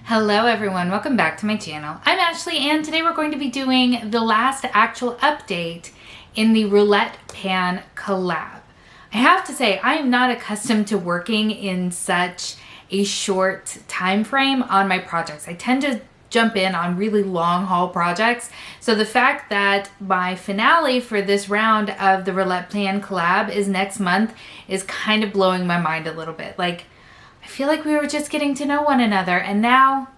Hello everyone, welcome back to my channel. I'm Ashley and today we're going to be doing the last actual update in the Roulette Pan Collab. I have to say, I am not accustomed to working in such a short time frame on my projects. I tend to jump in on really long haul projects. So the fact that my finale for this round of the Roulette Pan Collab is next month is kind of blowing my mind a little bit. Like, I feel like we were just getting to know one another and now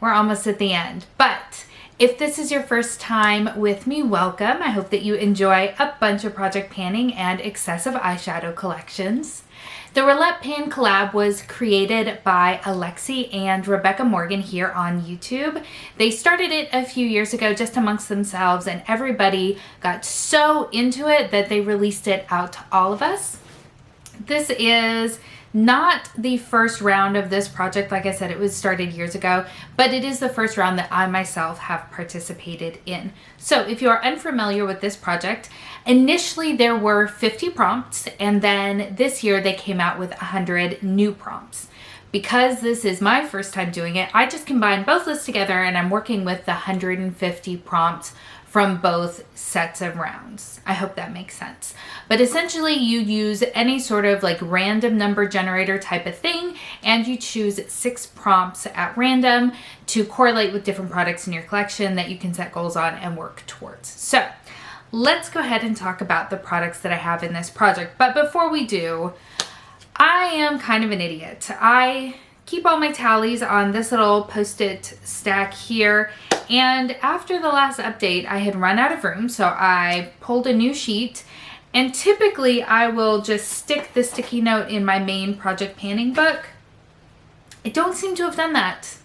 we're almost at the end. But if this is your first time with me, welcome. I hope that you enjoy a bunch of project panning and excessive eyeshadow collections. The Roulette Pan Collab was created by Alexy and Rebecca Morgan here on YouTube. They started it a few years ago just amongst themselves and everybody got so into it that they released it out to all of us. This is not the first round of this project. Like I said, it was started years ago, but it is the first round that I myself have participated in. So if you are unfamiliar with this project, initially there were 50 prompts, and then this year they came out with 100 new prompts. Because this is my first time doing it, I just combined both lists together and I'm working with the 150 prompts from both sets of rounds. I hope that makes sense. But essentially you use any sort of like random number generator type of thing and you choose 6 prompts at random to correlate with different products in your collection that you can set goals on and work towards. So let's go ahead and talk about the products that I have in this project. But before we do, I am kind of an idiot. I keep all my tallies on this little post-it stack here. And after the last update, I had run out of room, so I pulled a new sheet. And typically I will just stick the sticky note in my main project panning book. I don't seem to have done that.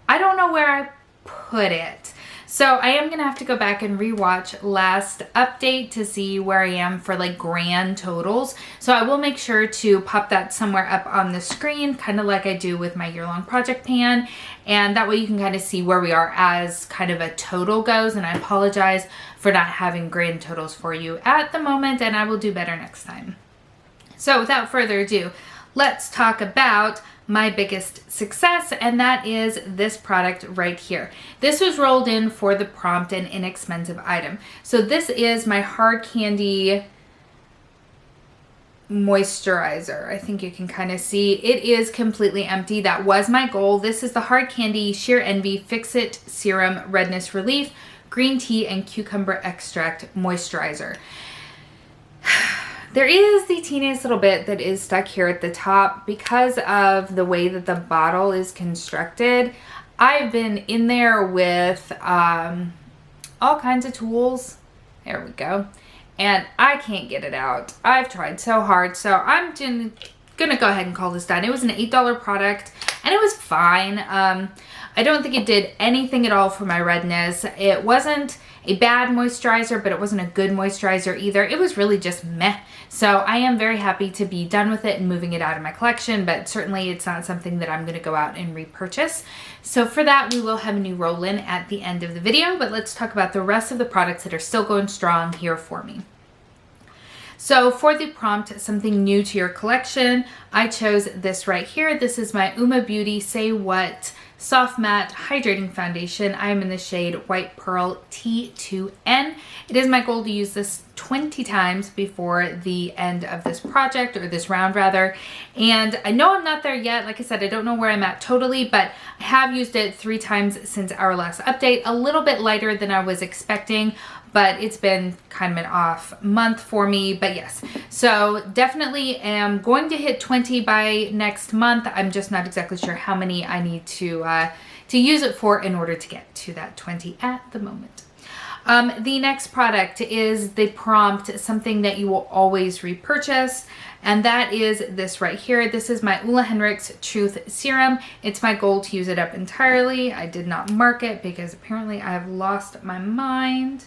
I don't know where I put it. So I am gonna have to go back and rewatch last update to see where I am for like grand totals. So I will make sure to pop that somewhere up on the screen, kind of like I do with my year-long project pan. And that way you can kind of see where we are as kind of a total goes. And I apologize for not having grand totals for you at the moment, and I will do better next time. So without further ado, let's talk about my biggest success, and that is this product right here. This was rolled in for the prompt and inexpensive item. So this is my hard candy moisturizer. I think you can kind of see it is completely empty. That was my goal. This is the Hard Candy Sheer Envy Fix It Serum Redness Relief Green Tea and Cucumber Extract Moisturizer. There is the teeniest little bit that is stuck here at the top because of the way that the bottle is constructed. I've been in there with all kinds of tools. There we go. And I can't get it out. I've tried so hard. So I'm gonna go ahead and call this done. It was an $8 product and it was fine. I don't think it did anything at all for my redness. It wasn't a bad moisturizer, but it wasn't a good moisturizer either. It was really just meh. So I am very happy to be done with it and moving it out of my collection, but certainly it's not something that I'm gonna go out and repurchase. So for that, we will have a new roll-in at the end of the video, but let's talk about the rest of the products that are still going strong here for me. So for the prompt, something new to your collection, I chose this right here. This is my Uma Beauty Say What Soft Matte Hydrating Foundation. I am in the shade White Pearl T2N. It is my goal to use this 20 times before the end of this project, or this round rather. And I know I'm not there yet. Like I said, I don't know where I'm at totally, but I have used it 3 times since our last update. A little bit lighter than I was expecting, but it's been kind of an off month for me, but yes. So definitely am going to hit 20 by next month. I'm just not exactly sure how many I need to use it for in order to get to that 20 at the moment. The next product is the prompt, something that you will always repurchase, and that is this right here. This is my Ulla Henrik's Truth Serum. It's my goal to use it up entirely. I did not mark it because apparently I have lost my mind.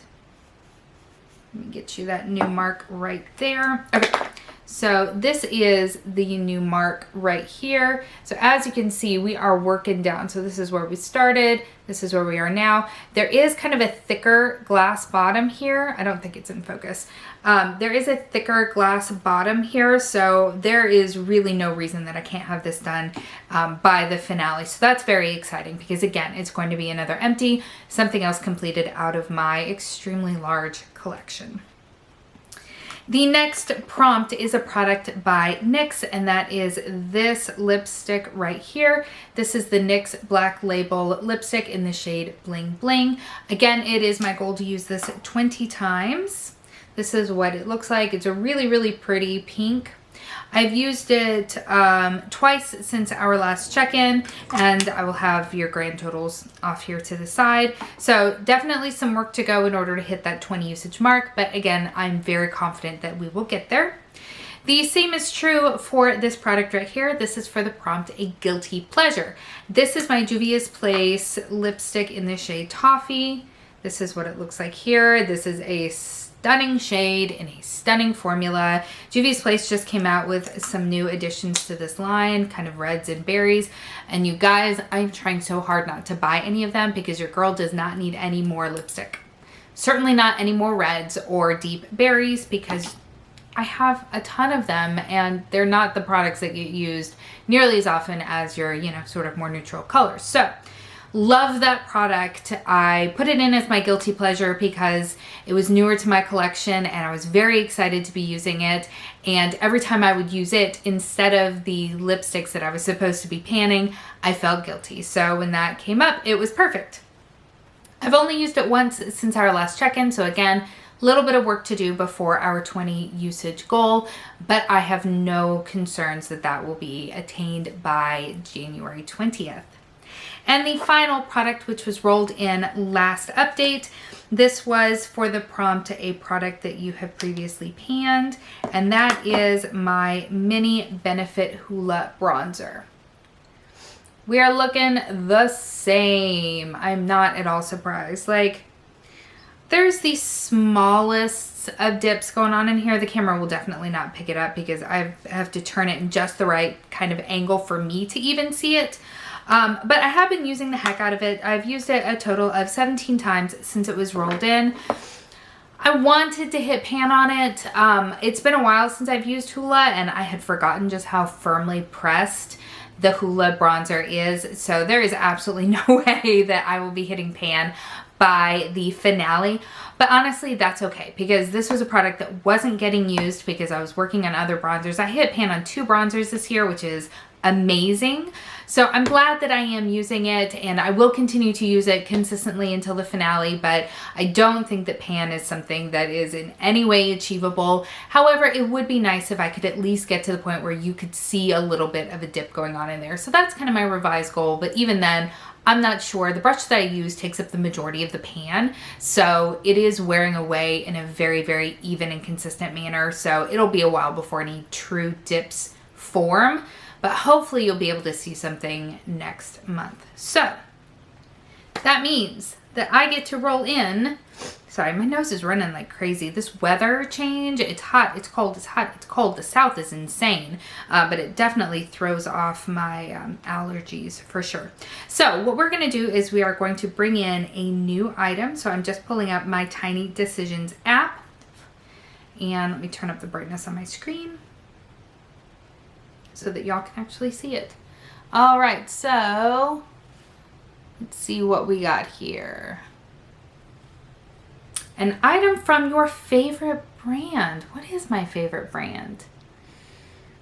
Let me get you that new mark right there. Okay, So this is the new mark right here. So as you can see, we are working down. So this is where we started. This is where we are now. There is kind of a thicker glass bottom here. I don't think it's in focus. There is a thicker glass bottom here. So there is really no reason that I can't have this done by the finale. So that's very exciting because again, it's going to be another empty, something else completed out of my extremely large collection. The next prompt is a product by NYX, and that is this lipstick right here. This is the NYX Black Label lipstick in the shade Bling Bling. Again, it is my goal to use this 20 times. This is what it looks like. It's a really, really pretty pink. I've used it twice since our last check-in, and I will have your grand totals off here to the side. So definitely some work to go in order to hit that 20 usage mark, but again, I'm very confident that we will get there. The same is true for this product right here. This is for the prompt, a guilty pleasure. This is my Juvia's Place lipstick in the shade Toffee. This is what it looks like here. This is a stunning shade in a stunning formula. Juvia's Place just came out with some new additions to this line, kind of reds and berries. And you guys, I'm trying so hard not to buy any of them because your girl does not need any more lipstick. Certainly not any more reds or deep berries because I have a ton of them and they're not the products that get used nearly as often as your, you know, sort of more neutral colors. So love that product. I put it in as my guilty pleasure because it was newer to my collection and I was very excited to be using it. And every time I would use it, instead of the lipsticks that I was supposed to be panning, I felt guilty. So when that came up, it was perfect. I've only used it once since our last check-in. So again, a little bit of work to do before our 20 usage goal, but I have no concerns that that will be attained by January 20th. And the final product, which was rolled in last update, this was for the prompt, a product that you have previously panned, and that is my Mini Benefit Hoola Bronzer. We are looking the same. I'm not at all surprised. Like, there's the smallest of dips going on in here. The camera will definitely not pick it up because I have to turn it in just the right kind of angle for me to even see it. But I have been using the heck out of it. I've used it a total of 17 times since it was rolled in. I wanted to hit pan on it. It's been a while since I've used Hoola and I had forgotten just how firmly pressed the Hoola bronzer is. So there is absolutely no way that I will be hitting pan by the finale. But honestly, that's okay because this was a product that wasn't getting used because I was working on other bronzers. I hit pan on 2 bronzers this year, which is amazing. So I'm glad that I am using it and I will continue to use it consistently until the finale, but I don't think that pan is something that is in any way achievable. However, it would be nice if I could at least get to the point where you could see a little bit of a dip going on in there. So that's kind of my revised goal, but even then, I'm not sure. The brush that I use takes up the majority of the pan, so it is wearing away in a very, very even and consistent manner. So it'll be a while before any true dips form, but hopefully you'll be able to see something next month. So that means that I get to roll in. Sorry, my nose is running like crazy. This weather change, it's hot, it's cold, it's hot, it's cold. The South is insane, but it definitely throws off my allergies for sure. So what we're gonna do is we are going to bring in a new item. So I'm just pulling up my Tiny Decisions app and let me turn up the brightness on my screen so that y'all can actually see it. All right, so let's see what we got here. An item from your favorite brand. What is my favorite brand?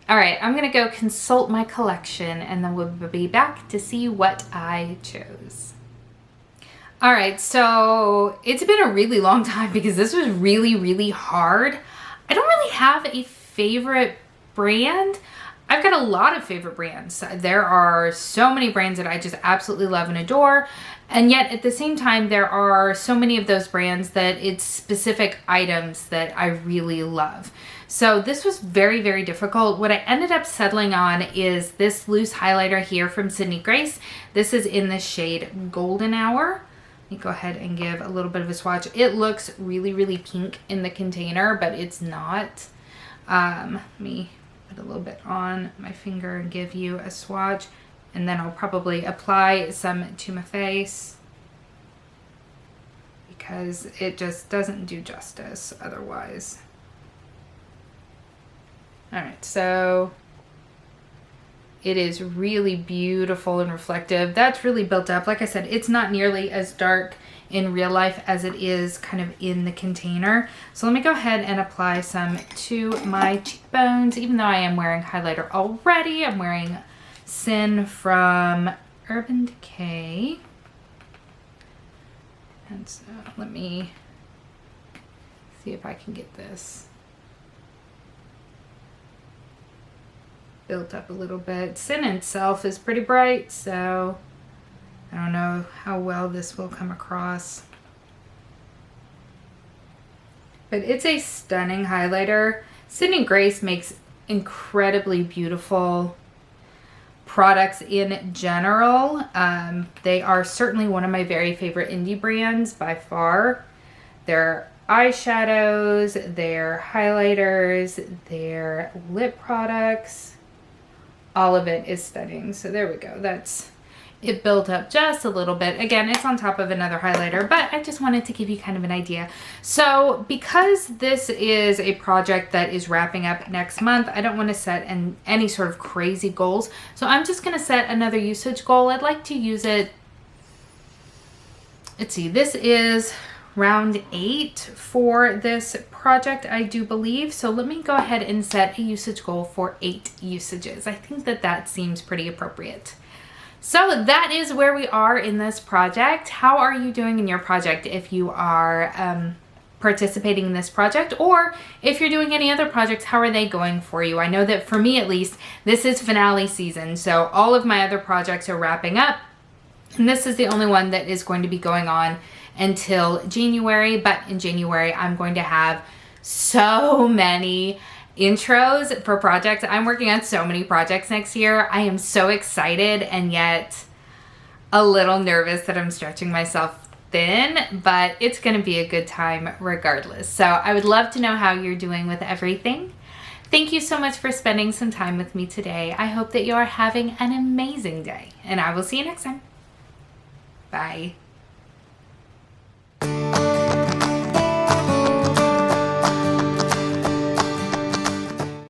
All right, I'm gonna go consult my collection and then we'll be back to see what I chose. All right, so it's been a really long time because this was really, really hard. I don't really have a favorite brand. I've got a lot of favorite brands. There are so many brands that I just absolutely love and adore. And yet at the same time, there are so many of those brands that it's specific items that I really love. So this was very, very difficult. What I ended up settling on is this loose highlighter here from Sydney Grace. This is in the shade Golden Hour. Let me go ahead and give a little bit of a swatch. It looks really, really pink in the container, but it's not. Let me put a little bit on my finger and give you a swatch, and then I'll probably apply some to my face because it just doesn't do justice otherwise. All right, so it is really beautiful and reflective. That's really built up. Like I said, it's not nearly as dark in real life as it is kind of in the container. So let me go ahead and apply some to my cheekbones. Even though I am wearing highlighter already, I'm wearing Sin from Urban Decay. And so let me see if I can get this built up a little bit. Sin itself is pretty bright, so I don't know how well this will come across. But it's a stunning highlighter. Sin and Grace makes incredibly beautiful products in general. They are certainly one of my very favorite indie brands by far. Their eyeshadows, their highlighters, their lip products, all of it is stunning. So there we go. That's it, built up just a little bit. Again, it's on top of another highlighter, but I just wanted to give you kind of an idea. So because this is a project that is wrapping up next month, I don't want to set any sort of crazy goals. So I'm just going to set another usage goal. I'd like to use it. Let's see, this is round 8 for this project, I do believe. So let me go ahead and set a usage goal for 8 usages. I think that that seems pretty appropriate. So that is where we are in this project. How are you doing in your project if you are participating in this project, or if you're doing any other projects, how are they going for you? I know that for me at least, this is finale season, so all of my other projects are wrapping up, and this is the only one that is going to be going on until January. But in January, I'm going to have so many intros for projects. I'm working on so many projects next year. I am so excited and yet a little nervous that I'm stretching myself thin, but it's going to be a good time regardless. So I would love to know how you're doing with everything. Thank you so much for spending some time with me today. I hope that you are having an amazing day, and I will see you next time. Bye.